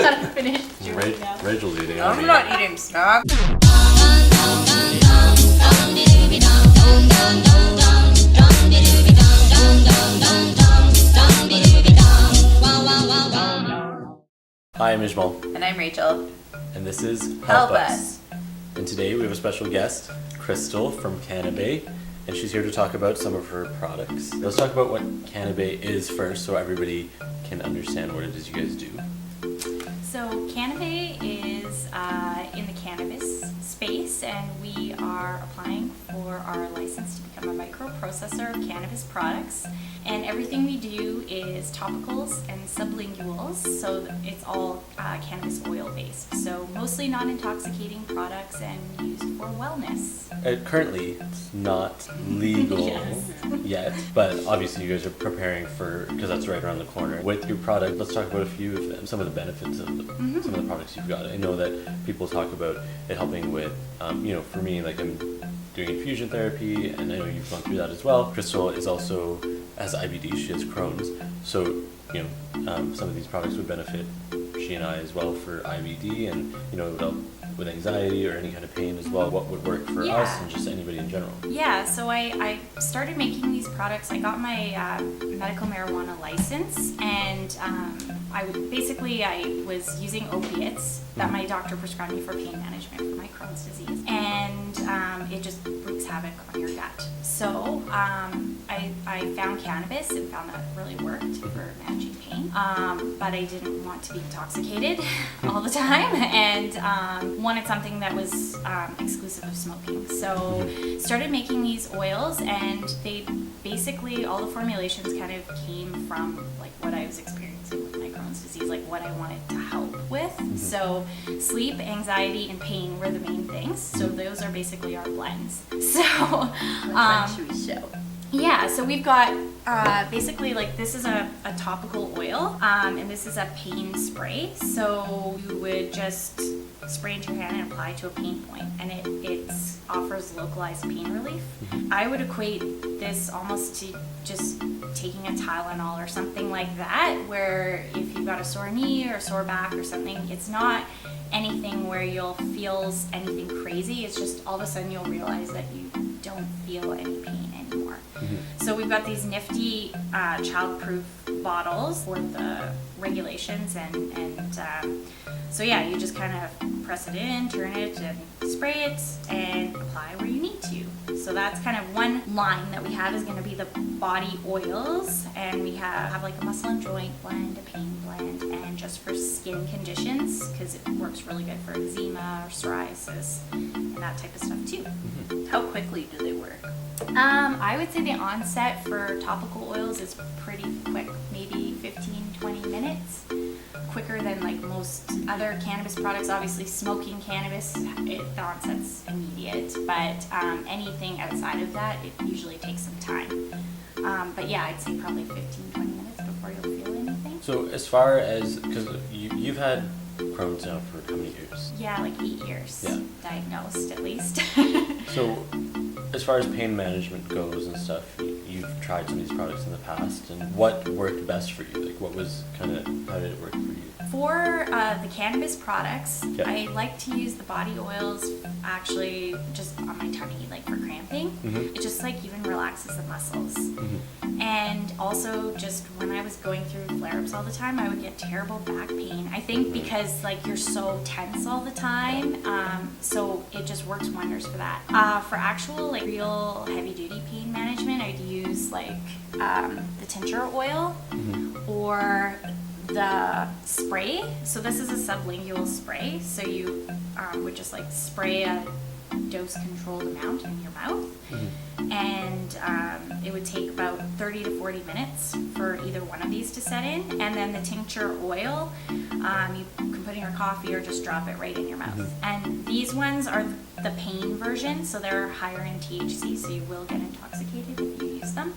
gotta finish chewing now. Rachel's eating. I'm not eating snack. Hi, I'm Ishmael. And I'm Rachel. And this is Help Us. And today we have a special guest, Krystal from Kanabé, and she's here to talk about some of her products. Let's talk about what Kanabé is first so everybody can understand what it is you guys do. So Kanabé is in the cannabis space, and we are applying for our license to become a microprocessor of cannabis products. And everything we do is topicals and sublinguals, so it's all cannabis oil based. So mostly non-intoxicating products and used for wellness. Currently, it's not legal Yes. yet, but obviously you guys are preparing for, because that's right around the corner. With your product, let's talk about a few of them, some of the benefits of them, some of the products you've got. I know that people talk about it helping with, for me, like I'm doing infusion therapy, and I know you've gone through that as well. Krystal is also, has IBD, she has Crohn's, so, some of these products would benefit she and I as well for IBD, and, it would help with anxiety or any kind of pain as well. What would work for us and just anybody in general? Yeah, so I started making these products. I got my medical marijuana license, and I was using opiates that my doctor prescribed me for pain management for my Crohn's disease, and it just wreaks havoc on your gut. So I found cannabis and found that really worked for managing pain, but I didn't want to be intoxicated all the time, and wanted something that was exclusive of smoking. So started making these oils, and they basically, all the formulations kind of came from like what I was experiencing with my Crohn's disease, like what I wanted to help with. So sleep, anxiety, and pain were the main things. So those are basically our blends. So Which one should we show? yeah, so we've got basically like this is a topical oil, and this is a pain spray. So you would just spray into your hand and apply to a pain point, and it offers localized pain relief. I would equate this almost to just taking a Tylenol or something like that, where if you've got a sore knee or a sore back or something, it's not anything where you'll feel anything crazy. It's just all of a sudden you'll realize that you don't feel any pain anymore. So we've got these nifty child-proof bottles for the regulations, and so yeah, you just kind of press it in, turn it, and spray it, and apply where you need to. So that's kind of one line that we have is going to be the body oils, and we have like a muscle and joint blend, a pain blend, and just for skin conditions, because it works really good for eczema or psoriasis and that type of stuff too. How quickly do they work? I would say the onset for topical oils is pretty quick, maybe 15-20 minutes. Quicker than like most other cannabis products. Obviously smoking cannabis, the onset's immediate, but anything outside of that, it usually takes some time. But yeah, I'd say probably 15-20 minutes before you'll feel anything. So as far as, because you've had Crohn's now for how many years? Yeah, like 8 years. Yeah. Diagnosed at least. So as far as pain management goes and stuff, you've tried some of these products in the past, and what worked best for you? Like what was how did it work for you? For the cannabis products, Yeah. I like to use the body oils actually just on my tummy, like for cramping. It just like even relaxes the muscles. And also just when I was going through flare-ups all the time, I would get terrible back pain. I think because like you're so tense all the time, so it just works wonders for that. For actual like real heavy-duty pain management, I'd use like the tincture oil or the spray. So this is a sublingual spray, so you would just like spray a dose controlled amount in your mouth, and it would take about 30 to 40 minutes for either one of these to set in. And then the tincture oil, you can put in your coffee or just drop it right in your mouth. And these ones are the pain version, so they're higher in THC, so you will get intoxicated if you use them.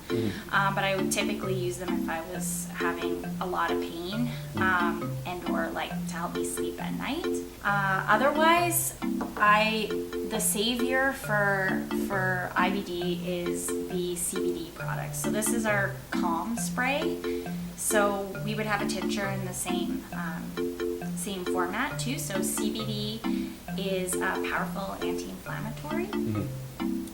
But I would typically use them if I was having a lot of pain, and or like to help me sleep at night. Otherwise, the savior for IBD is the CBD products. So this is our Calm spray. So we would have a tincture in the same same format too. So CBD is a powerful anti-inflammatory.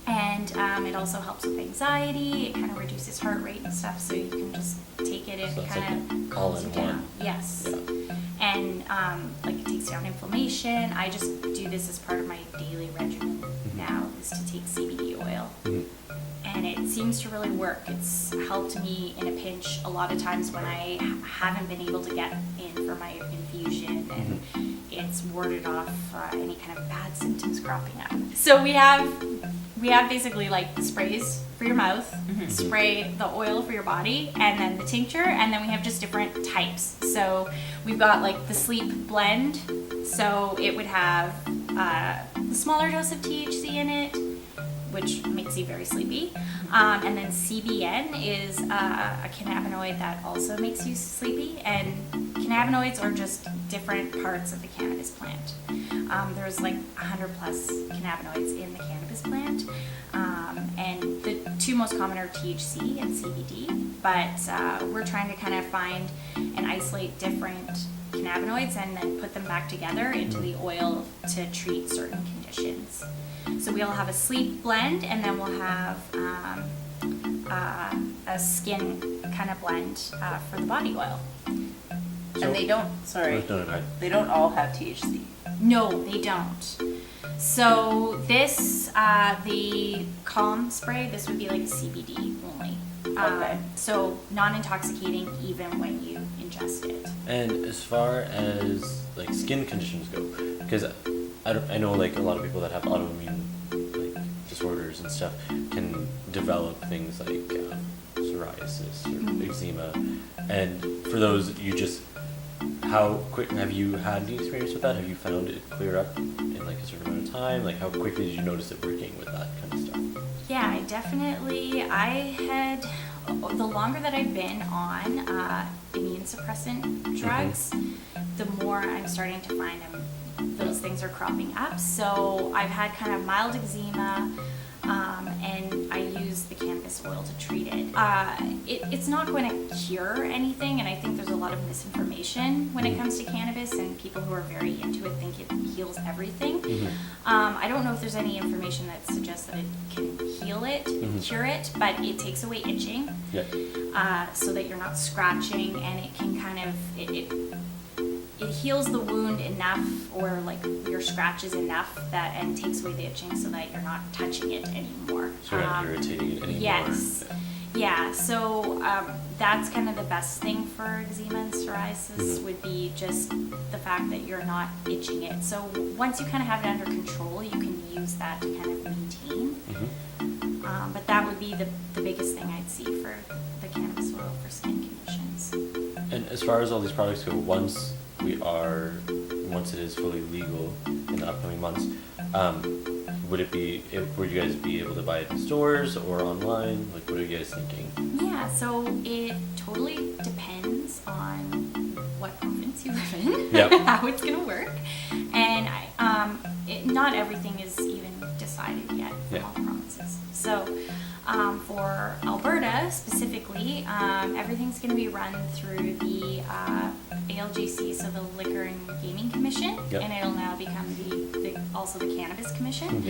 And it also helps with anxiety. It kind of reduces heart rate and stuff, so you can just take it. It So it's kind like of calms you all in down. one. Yes. Yeah. And like it takes down inflammation. I just do this as part of my daily regimen now, is to take CBD oil. And it seems to really work. It's helped me in a pinch a lot of times when I haven't been able to get in for my infusion, and it's warded off any kind of bad symptoms cropping up. So we have basically like the sprays for your mouth, spray the oil for your body, and then the tincture, and then we have just different types. So we've got like the sleep blend, so it would have a smaller dose of THC in it, which makes you very sleepy. And then CBN is a cannabinoid that also makes you sleepy. And cannabinoids are just different parts of the cannabis plant. There's like 100 plus cannabinoids in the cannabis plant. And the two most common are THC and CBD. But we're trying to kind of find and isolate different cannabinoids and then put them back together into the oil to treat certain conditions. So we'll have a sleep blend, and then we'll have a skin kind of blend for the body oil. And they don't, sorry, No, go ahead. they don't all have THC. No, they don't. So this, the calm spray, this would be like CBD only. Okay. So non-intoxicating even when you ingest it. And as far as like skin conditions go, because I know like a lot of people that have autoimmune like disorders and stuff can develop things like psoriasis or eczema, and for those how quick have you had the experience with that? Have you found it clear up in like a certain amount of time? Like how quickly did you notice it working with that kind of stuff? Yeah, the longer that I've been on immune suppressant drugs, the more I'm starting to find those things are cropping up. So I've had kind of mild eczema, and I use the cannabis oil to treat it. It's not going to cure anything, and I think there's a lot of misinformation when it comes to cannabis, and people who are very into it think it heals everything. I don't know if there's any information that suggests that it can heal it, cure it, but it takes away itching, so that you're not scratching, and it can kind of, it heals the wound enough, or like your scratches enough and takes away the itching so that you're not touching it anymore. So you're not irritating it anymore. Yes. Yeah, so that's kind of the best thing for eczema and psoriasis would be just the fact that you're not itching it. So once you kind of have it under control, you can use that to kind of maintain. But that would be the biggest thing I'd see for the cannabis oil for skin conditions. And as far as all these products go, once it is fully legal in the upcoming months, would you guys be able to buy it in stores or online? Like, what are you guys thinking? Yeah, so it totally depends on what province you live in, Yep. how it's gonna work, and not everything is even decided yet for all provinces. So for Alberta specifically, everything's going to be run through the ALGC, so the Liquor and Gaming Commission, and it'll now become also the Cannabis Commission.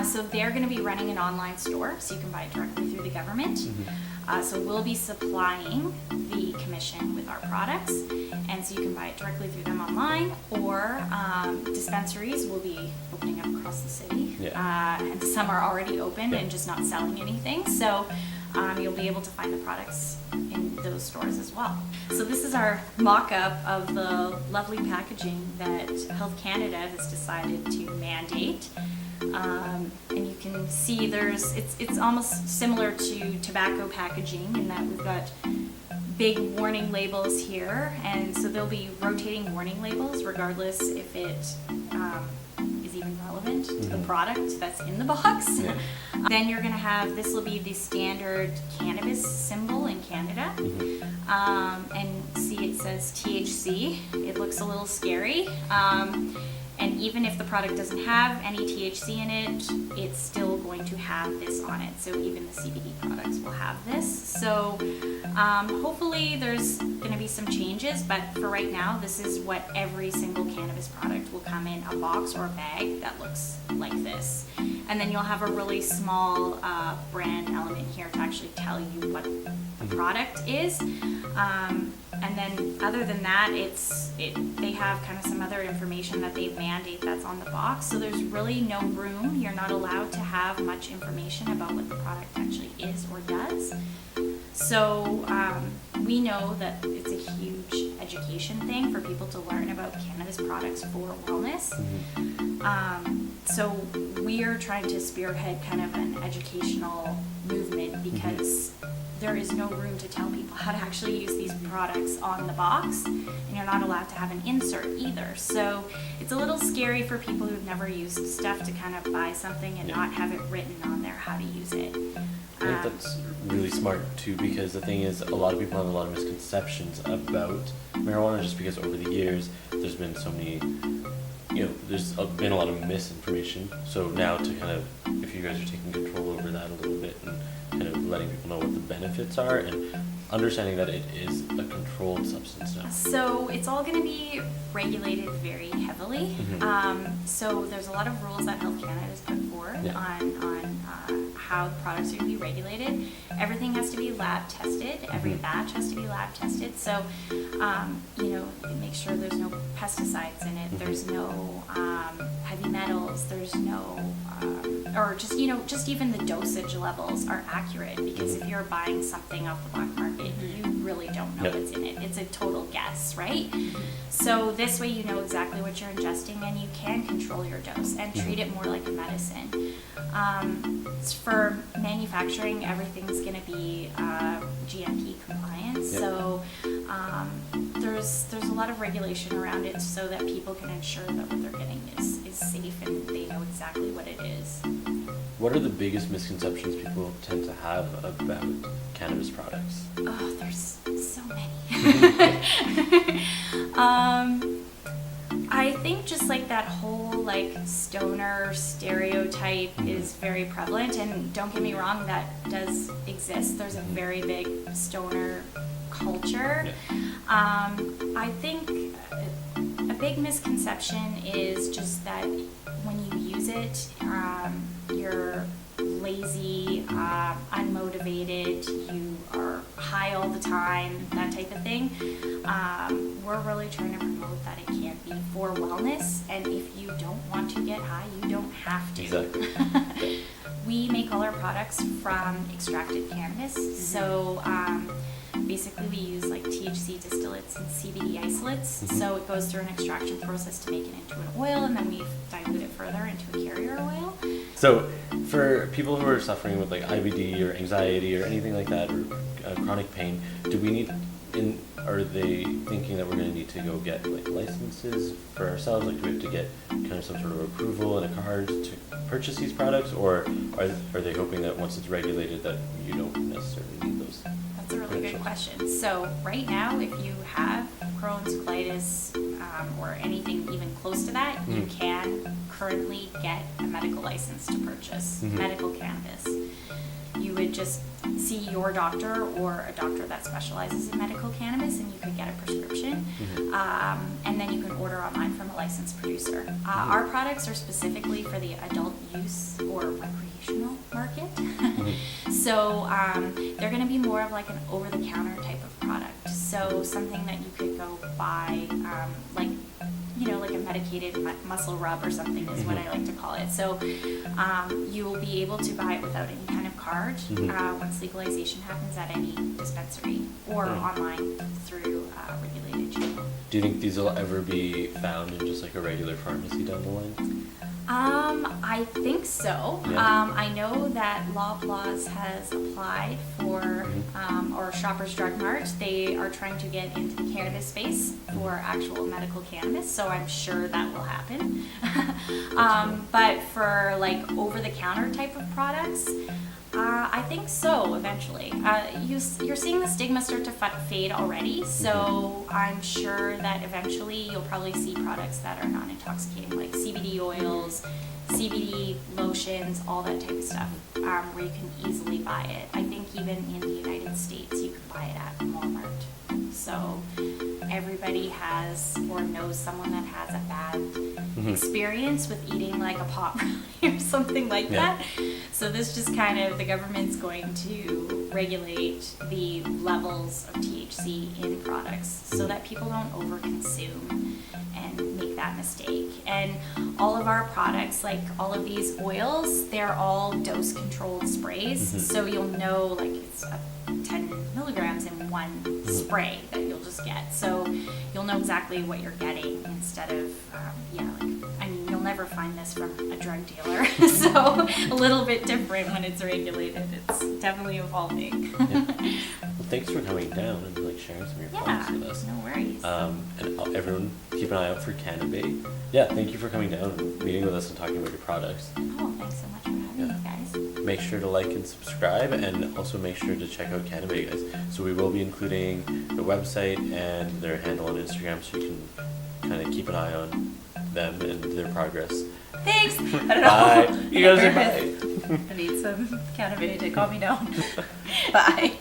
So they're going to be running an online store, so you can buy it directly through the government. So we'll be supplying the commission with our products, and so you can buy it directly through them online, or dispensaries will be opening up across the city, and some are already open and just not selling anything. So you'll be able to find the products in those stores as well. So this is our mock-up of the lovely packaging that Health Canada has decided to mandate. And you can see it's almost similar to tobacco packaging in that we've got big warning labels here, and so there'll be rotating warning labels regardless if it is even relevant to the product that's in the box. Then you're going to have, this will be the standard cannabis symbol in Canada, and see it says THC. It looks a little scary. And even if the product doesn't have any THC in it, it's still going to have this on it. So even the CBD products will have this. So hopefully there's going to be some changes, but for right now, this is what every single cannabis product will come in, a box or a bag that looks like this. And then you'll have a really small brand element here to actually tell you what the product is. And then other than that, they have kind of some other information that they mandate that's on the box. So there's really no room. You're not allowed to have much information about what the product actually is or does. So we know that it's a huge education thing for people to learn about cannabis products for wellness. So we are trying to spearhead kind of an educational movement because there is no room to tell people how to actually use these products on the box, and you're not allowed to have an insert either. So it's a little scary for people who've never used stuff to kind of buy something and not have it written on there how to use it. I think that's really smart too, because the thing is, a lot of people have a lot of misconceptions about marijuana just because over the years there's been so many, there's been a lot of misinformation. So now to kind of, if you guys are taking control over that a little bit and kind of letting people know what the benefits are and understanding that it is a controlled substance now. So it's all going to be regulated very heavily. So there's a lot of rules that Health Canada has put forward on how the products are going to be regulated. Everything has to be lab tested. Every batch has to be lab tested. So, make sure there's no pesticides in it. There's no heavy metals. There's no, or just even the dosage levels are accurate, because if you're buying something off the black market, you really don't know what's in it. It's a total guess, right? So this way you know exactly what you're ingesting, and you can control your dose and treat it more like a medicine. For manufacturing, everything's going to be GMP compliant. So there's a lot of regulation around it so that people can ensure that what they're getting is safe and they know exactly what it is. What are the biggest misconceptions people tend to have about cannabis products? Oh, there's so many. I think just like that whole stoner stereotype is very prevalent, and don't get me wrong, that does exist. There's a very big stoner culture. I think a big misconception is just that when you use it, you're lazy, unmotivated, you are high all the time, that type of thing. We're really trying to promote that it can be for wellness, and if you don't want to get high, you don't have to. Exactly. We make all our products from extracted cannabis, so basically we use THC distillates and CBD isolates, so it goes through an extraction process to make it into an oil, and then we dilute it further into a carrier oil. So for people who are suffering with IBD or anxiety or anything like that, or chronic pain, are they thinking that we're going to need to go get licenses for ourselves? Do we have to get kind of some sort of approval and a card to purchase these products, or are they hoping that once it's regulated that you don't necessarily need those? That's a really good question. So right now, if you have Crohn's, colitis, or anything even close to that, you can currently get a medical license to purchase medical cannabis. You would just see your doctor or a doctor that specializes in medical cannabis, and you could get a prescription, and then you can order online from a licensed producer. Our products are specifically for the adult use or recreational market. So they're going to be more of an over-the-counter type of product. So something that you could go buy, like a medicated muscle rub or something is what I like to call it. So you will be able to buy it without any kind of card once legalization happens at any dispensary or online through regulated channel. Do you think these will ever be found in just a regular pharmacy down the line? I think so. Yeah. I know that Loblaws has applied for, or Shoppers Drug Mart. They are trying to get into the cannabis space for actual medical cannabis, so I'm sure that will happen. But for over-the-counter type of products, I think so, eventually. You're seeing the stigma start to fade already, so I'm sure that eventually you'll probably see products that are non-intoxicating, like CBD oils, CBD lotions, all that type of stuff, where you can easily buy it. I think even in the United States, you can buy it at Walmart. So everybody has or knows someone that has a bad experience with eating like a pot brownie or something like that. So this just kind of, the government's going to regulate the levels of THC in products so that people don't overconsume and make that mistake. And all of our products, like all of these oils, they're all dose controlled sprays. So you'll know like it's 10 milligrams in one spray that you'll just get. So you'll know exactly what you're getting instead of, you'll never find this from a drug dealer. So a little bit different when it's regulated. It's definitely evolving. Well, thanks for coming down and like sharing some of your products with us. No worries. And everyone keep an eye out for Kanabé. Yeah, thank you for coming down and meeting with us and talking about your products. Oh, thanks so much for having me, guys. Make sure to like and subscribe, and also make sure to check out Kanabé, guys. So we will be including the website and their handle on Instagram, so you can kind of keep an eye on them and their progress. Thanks. I don't know. Bye. You guys are bye. I need some Kanabé to calm me down. Bye.